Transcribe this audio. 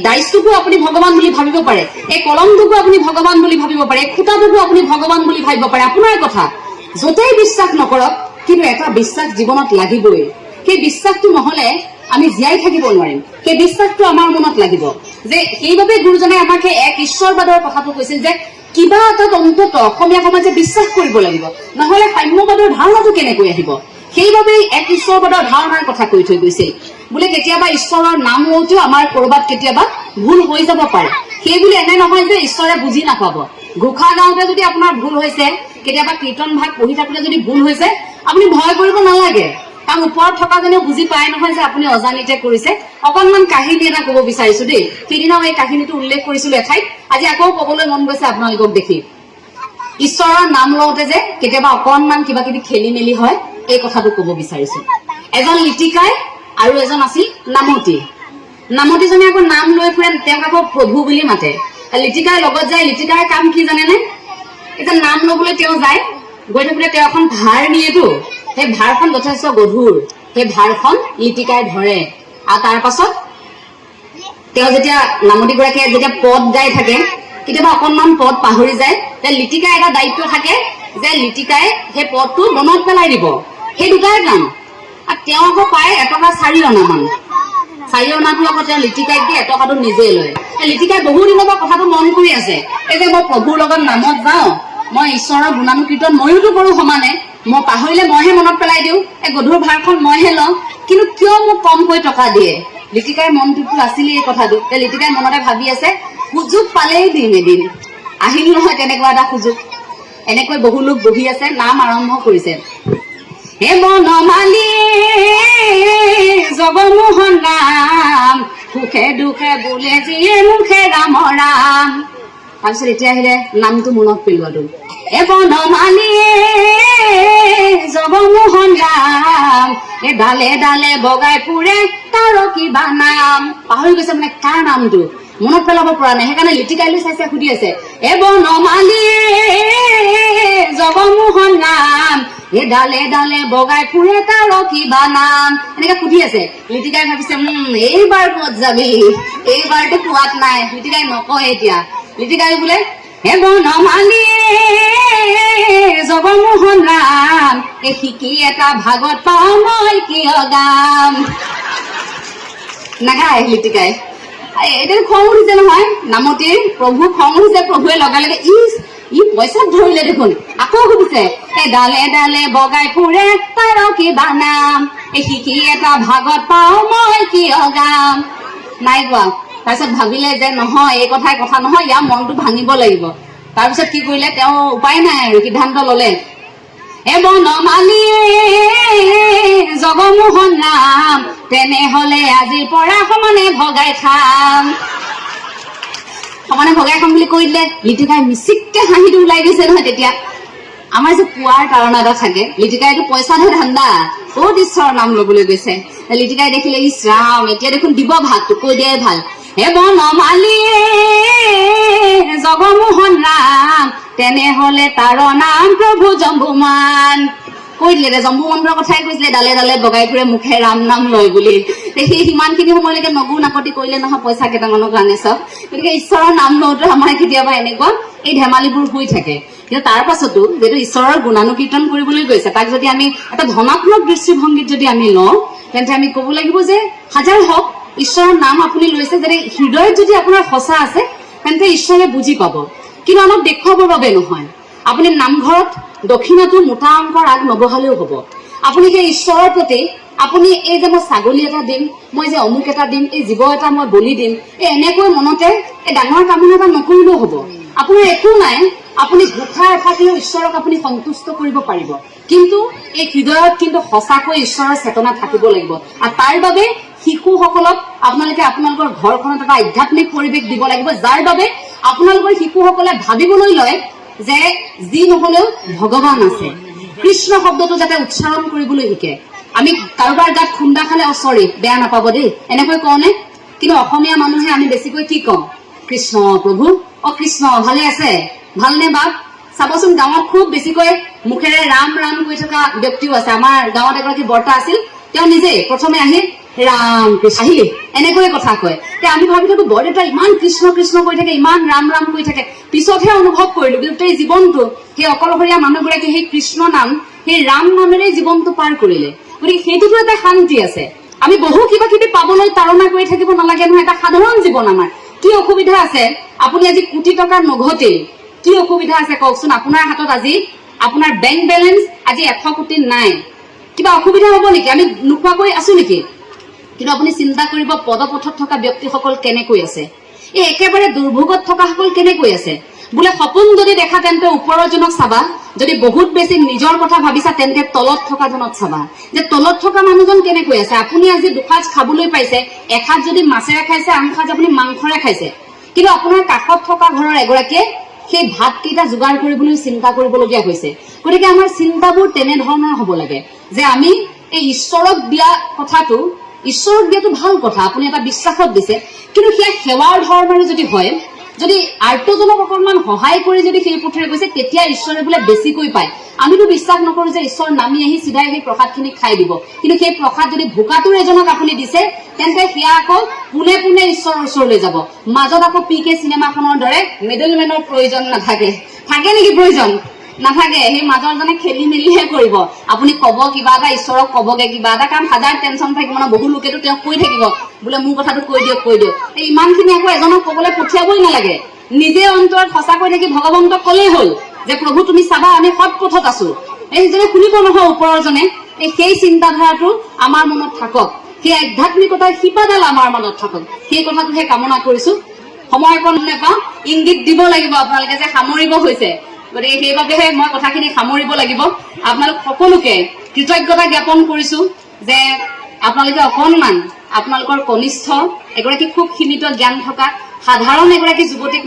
ডাইচটোকো আপুনি ভগৱান বুলি ভাবিব পাৰে, এই কলমটোকো আপুনি ভগৱান বুলি ভাবিব পাৰে, এই খুঁটাটোকো আপুনি ভগৱান বুলি ভাবিব পাৰে, আপোনাৰ কথা। য'তেই বিশ্বাস নকৰক, কিন্তু এটা বিশ্বাস জীৱনত লাগিবই। সেই বিশ্বাসটো নহলে আমি জীয়াই থাকিব নোৱাৰিম। সেই বিশ্বাসটো আমাৰ মনত লাগিব। যে সেইবাবে গুৰুজনে আমাক সেই এক ঈশ্বৰবাদৰ কথাটো কৈছিল যে কিবা এটা অন্তত অসমীয়া সমাজে বিশ্বাস কৰিব লাগিব, নহলে সাম্যবাদৰ ধাৰণাটো কেনেকৈ আহিব। সেইবাবেই এক ঈশ্বৰবাদৰ ধাৰণাৰ কথা কৈ থৈ গৈছিল। বোলে কেতিয়াবা ঈশ্বৰৰ নাম লওঁতেও আমাৰ কৰবাত কেতিয়াবা ভুল হৈ যাব পাৰে। সেই বুলি এনে নহয় যে ঈশ্বৰে বুজি নাপাব। ঘোষা গাওঁতে যদি আপোনাৰ ভুল হৈছে, কেতিয়াবা কীৰ্তন ভাগ পঢ়ি থাকোতে যদি ভুল হৈছে, আপুনি ভয় কৰিব নালাগে, কাৰণ ওপৰত থকাজনেও বুজি পায় নহয় যে আপুনি অজানিতে কৰিছে। অকনমান কাহিনী এটা কব বিচাৰিছো দেই। সেইদিনাও এই কাহিনীটো উল্লেখ কৰিছিলো এঠাইত, আজি আকৌ কবলৈ মন গৈছে আপোনালোকক দেখি। ঈশ্বৰৰ নাম লওঁতে যে কেতিয়াবা অকনমান কিবা কিবি খেলি মেলি হয়, এই কথাটো কব বিচাৰিছো। এজন লিটিকাই আৰু এজন আছিল নামতি। নামতিজনে আকৌ নাম লৈ ফুৰে, তেওঁক আকৌ প্ৰভু বুলি মাতে। লিটিকাই লগত যায়। লিটিকাৰ কাম কি জানেনে? এতিয়া নাম লবলৈ তেওঁ যায়, গৈ থাকোতে তেওঁ এখন ভাৰ নিয়েতো, সেই ভাৰখন যথেষ্ট গধুৰ। সেই ভাৰখন লিটিকাই ধৰে, আৰু তাৰ পাছত তেওঁ যেতিয়া নামতিগৰাকীয়ে যেতিয়া পদ গাই থাকে, কেতিয়াবা অকনমান পদ পাহৰি যায়, লিটিকাই এটা দায়িত্ব থাকে যে লিটিকাই সেই পদটো মনত পেলাই দিব। সেই দুটাই কাম। আৰু তেওঁ আকৌ পায় এটকা 4 অনামান। 4 অনাটো আকৌ তেওঁ লিটিকাইক দিয়ে, এটকাটো নিজে লয়। লিটিকাই বহু দিনৰ পৰা কথাটো মন কৰি আছে, এই যে মই প্ৰভুৰ লগত নামত যাওঁ, মই ঈশ্বৰৰ গুণানুকীৰ্তন ময়োতো কৰো সমানে, মই পাহৰিলে মইহে মনত পেলাই দিওঁ, এই গধুৰ ভাৰখন মইহে লওঁ, কিন্তু কিয় মোক কমকৈ টকা দিয়ে? লিটিকাই মনটোতো আছিলে এই কথাটো। লিটিকাই মনতে ভাবি আছে, সুযোগ পালেই দিম এদিন। আহিল নহয় তেনেকুৱা এটা সুযোগ। এনেকৈ বহু লোক বহি আছে, নাম আৰম্ভ কৰিছে। হে বনমালী জগমোহন ৰাম, সুখে দুখে বোলে যিয়ে মুখে ৰাম ৰাম। তাৰপিছত এতিয়া আহিলে নামটো মনত পেলোৱাটো। হে বনমালী জগমোহন ৰাম, এ ডালে ডালে বগাই ফুৰে তাৰ কিবা নাম। পাহৰি গৈছে মানে কাৰ নামটো মনত পেলাব পৰা নাই। সেইকাৰণে লিটিকাইলৈ চাইছে, সুধি আছে, এ বনমালী জগমোহন ৰাম, এ ডালে ডালে বগাই ফুৰে তাৰ কিবা নাম। এনেকে সুধি আছে। লিটিকাই ভাবিছে এইবাৰ ক'ত যাবি, এইবাৰতো পোৱাত নাই। লিটিকাই নকয় এতিয়া। লিটিকাই বোলে, হে বনমালী জগমোহন ৰাম, এ শিকি এটা ভাগত পাওঁ মই কিয় গাম। নাগায় লিটিকাই। এতিয়া খং উঠিছে নহয় নামতিৰ। প্ৰভু খং উঠিছে। প্ৰভুৱে লগে লগে ই পইচাত ধৰিলে দেখোন। আকৌ সুধিছে, এ ডালে ডালে বগাই ফুৰে তাৰ কিবা নাম, এ শিকি এটা ভাগত পাওঁ মই কিয় গাম। নাই কোৱা। তাৰপিছত ভাবিলে যে নহয়, এই কথাই কথা নহয়, ইয়াৰ মনটো ভাঙিব লাগিব। তাৰপিছত কি কৰিলে, তেওঁ উপায় নাই আৰু সিদ্ধান্ত ললে, হে বনমালী জগমোহন ৰাম, তেনেহলে আজিৰ পৰা সমানে ভগাই খাম। সমানে ভগাই খাম বুলি কৈ দিলে। লিটিকাই মিচিককে হাঁহিটো ওলাই গৈছে নহয় তেতিয়া। আমাৰ যে পোৱাৰ কাৰণ এটা থাকে, লিটিকাইটো পইচাহে ধান্দা, ক'ত ঈশ্বৰৰ নাম লবলৈ গৈছে। লিটিকাই দেখিলে, ইছ ৰাম, এতিয়া দেখোন দিব ভাগটো, কৈ দিয়াই ভাল। হে বনমালী জগমোহন ৰাম, তেনেহলে তাৰ নাম প্ৰভু জম্বুমান। কৈ দিলে, জম্বু মন্দিৰৰ কথাই কৈছিলে, ডালে ডালে বগাই ফুৰে মুখে ৰাম নাম লয় বুলি। সেই সিমানখিনি সময়লৈকে নগু নাকতি কৰিলে নহয় পইচা কেইটামানৰ কাৰণে চব। গতিকে ঈশ্বৰৰ নাম লওঁতে আমাৰ কেতিয়াবা এনেকুৱা এই ধেমালিবোৰ হৈ থাকে। কিন্তু তাৰ পাছতো যিহেতু ঈশ্বৰৰ গুণানুকীৰ্তন কৰিবলৈ গৈছে, তাক যদি আমি এটা ধনাত্মক দৃষ্টিভংগীত যদি আমি লওঁ, তেন্তে আমি কব লাগিব যে হাজাৰ হওক ঈশ্বৰৰ নাম আপুনি লৈছে, যদি হৃদয়ত যদি আপোনাৰ সঁচা আছে, তেন্তে ঈশ্বৰে বুজি পাব। কিন্তু আমাক দেখুৱাবৰ বাবে নহয়। আপুনি নামঘৰত দক্ষিণাটো মোটা অংকৰ আগ নবহালেও হব। আপুনি সেই ঈশ্বৰৰ প্ৰতি আপুনি এই যে মই ছাগলী এটা দিম, মই যে অমুক এটা দিম, এই জীৱ এটা মই বলি দিম, এই এনেকৈ মনতে এই ডাঙৰ কামনা এটা নকৰিলেও হব। আপোনাৰ একো নাই, আপুনি ঘোষা এফাকিও ঈশ্বৰক আপুনি সন্তুষ্ট কৰিব পাৰিব, কিন্তু এই হৃদয়ত কিন্তু সঁচাকৈ ঈশ্বৰৰ চেতনা থাকিব লাগিব। আৰু তাৰ বাবে শিশুসকলক আপোনালোকে আপোনালোকৰ ঘৰখনত এটা আধ্যাত্মিক পৰিৱেশ দিব লাগিব, যাৰ বাবে আপোনালোকৰ শিশুসকলে ভাবিবলৈ লয় যে যি নহলেও ভগৱান আছে। কৃষ্ণ শব্দটো যাতে উচ্চাৰণ কৰিবলৈ শিকে। আমি কাৰোবাৰ গাত খুন্দা খালে চৰি বেয়া নাপাব দেই এনেকৈ কওঁ নে? কিন্তু অসমীয়া মানুহে আমি বেছিকৈ কি কওঁ? কৃষ্ণ প্ৰভু, কৃষ্ণ ভালে আছে, ভালনে বাপ? চাবচোন গাঁৱত খুব বেছিকৈ মুখেৰে ৰাম ৰাম কৈ থকা ব্যক্তিও আছে। আমাৰ গাঁৱত এগৰাকী বৰ্তা আছিল, তেওঁ নিজে প্ৰথমে আহি ৰাম কৃষ্ণ আহিলে এনেকৈয়ে কথা কয়। আমি ভাবি থাকো বৰদেউতা ইমান কৃষ্ণ কৃষ্ণ কৈ থাকে, ইমান ৰাম ৰাম কৈ থাকে। পিছতহে অনুভৱ কৰিলো গোটেই জীৱনটো সেই অকলশৰীয়া মানুহগৰাকী সেই কৃষ্ণ নাম, সেই ৰাম নামেৰে জীৱনটো পাৰ কৰিলে। গতিকে সেইটোতো এটা শান্তি আছে। আমি বহু কিবা কিবি পাবলৈ তাৰণা কৰি থাকিব নালাগে নহয়। এটা সাধাৰণ জীৱন আমাৰ কি অসুবিধা আছে? আপুনি আজি কোটি টকা নঘটেই, কি অসুবিধা আছে কওকচোন? আপোনাৰ হাতত আজি আপোনাৰ বেংক বেলেঞ্চ আজি 100 কোটি নাই, কিবা অসুবিধা হব নেকি? আমি নোখোৱাকৈ আছো নেকি? কিন্তু আপুনি চিন্তা কৰিব পদপথত থকা ব্যক্তিসকল কেনেকৈ আছে, এই একেবাৰে দুৰ্ভোগত থকাসকল কেনেকৈ আছে। বোলে সপোন যদি দেখা তেন্তে ওপৰৰজনক চাবা, যদি বহুত বেছি নিজৰ কথা ভাবিছা তেন্তে তলত থকাজনক চাবা, যে তলত থকা মানুহজন কেনেকৈ আছে। আপুনি আজি দুসাঁজ খাবলৈ পাইছে, এসাঁজ যদি মাছেৰে খাইছে, আন সাঁজ আপুনি মাংসৰে খাইছে, কিন্তু আপোনাৰ কাষত থকা ঘৰৰ এগৰাকীয়ে সেই ভাতকেইটা যোগাৰ কৰিবলৈ চিন্তা কৰিবলগীয়া হৈছে। গতিকে আমাৰ চিন্তাবোৰ তেনেধৰণৰ হ'ব লাগে যে আমি এই ঈশ্বৰক দিয়া কথাটো, ঈশ্বৰক দিয়াটো ভাল কথা, আপুনি এটা বিশ্বাসত দিছে, কিন্তু সেয়া সেৱাৰ ধৰ্মেৰে যদি হয়, যদি আৰ্তজনক অকণমান সহায় কৰি যদি সেই পথেৰে গৈছে, তেতিয়া ঈশ্বৰে বোলে বেছিকৈ পায়। আমিতো বিশ্বাস নকৰো যে ঈশ্বৰ নামি আহি চিধাই সেই প্ৰসাদখিনি খাই দিব, কিন্তু সেই প্ৰসাদ যদি ভোকাতুৰ এজনক আপুনি দিছে তেন্তে সেয়া আকৌ পোনে পোনে ঈশ্বৰৰ ওচৰলৈ যাব। মাজত আকৌ PK চিনেমাখনৰ দৰে মিডলমেনৰ প্ৰয়োজন নাথাকে। থাকে নেকি প্ৰয়োজন? নাথাকে। সেই মাজৰজনে খেলি মেলিহে কৰিব। আপুনি কব কিবা এটা, ঈশ্বৰক কবগে কিবা এটা, কাৰণ হাজাৰ টেনচন থাকিব ন। বহু লোকেতো তেওঁক কৈ থাকিব বোলে মোৰ কথাটো কৈ দিয়ক কৈ দিয়ক। ইমানখিনি আকৌ এজনক কবলৈ পঠিয়াবই নালাগে। নিজে অন্তৰত সঁচাকৈ থাকি ভগৱন্তক কলেই হ'ল যে প্ৰভু তুমি চাবা আমি সৎ পথত আছো। এইজনে শুনিব নহয় ওপৰৰজনে। সেই চিন্তাধাৰাটো আমাৰ মনত থাকক, সেই আধ্যাত্মিকতাৰ শিপাডাল আমাৰ মনত থাকক, সেই কথাটোহে কামনা কৰিছো। সময় অকণ নেপাওঁ, ইংগিত দিব লাগিব আপোনালোকে যে সামৰিব হৈছে। গতিকে সেইবাবেহে মই কথাখিনি সামৰিব লাগিব। আপোনালোক সকলোকে কৃতজ্ঞতা জ্ঞাপন কৰিছো যে আপোনালোকে অকণমান আপোনালোকৰ কনিষ্ঠ এগৰাকী খুব সীমিত জ্ঞান থকা সাধাৰণ এগৰাকী যুৱতীক